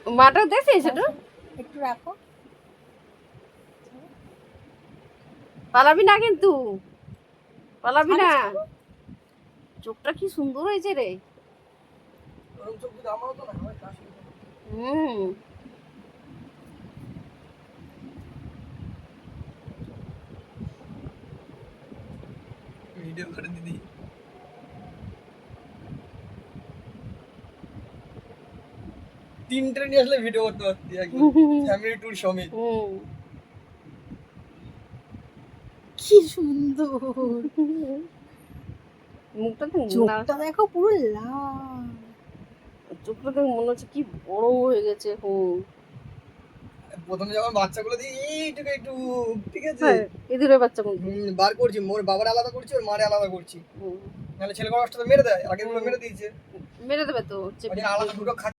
মাটা দেখছিস ছোট? একটু রাখো। পালাবি না কিন্তু, পালাবি না। চোখটা কি সুন্দর হয়েছে রে। হুম। ভিডিও করে দিদি। তিনটে নিয়ে আসলে ভিডিও করতে পারতি একদম ফ্যামিলি ট্যুর সমেত। কি সুন্দর মুখটা তো চোখটা দেখো পুরো লাল। চোখটা তো মনে হচ্ছে কি বড় হয়ে গেছে। প্রথমে যখন বাচ্চাগুলো দিই এইটুকু একটু, ঠিক আছে, ইঁদুরের বাচ্চা মতো বার করছি, মোর বাবার আলাদা করছি, ওর মারে আলাদা করছি, নাহলে ছেলে মানুষটা তো মেরে দেয়, আগের গুলো মেরে দিয়েছে, মেরে দেবে তো আলাদা দুটো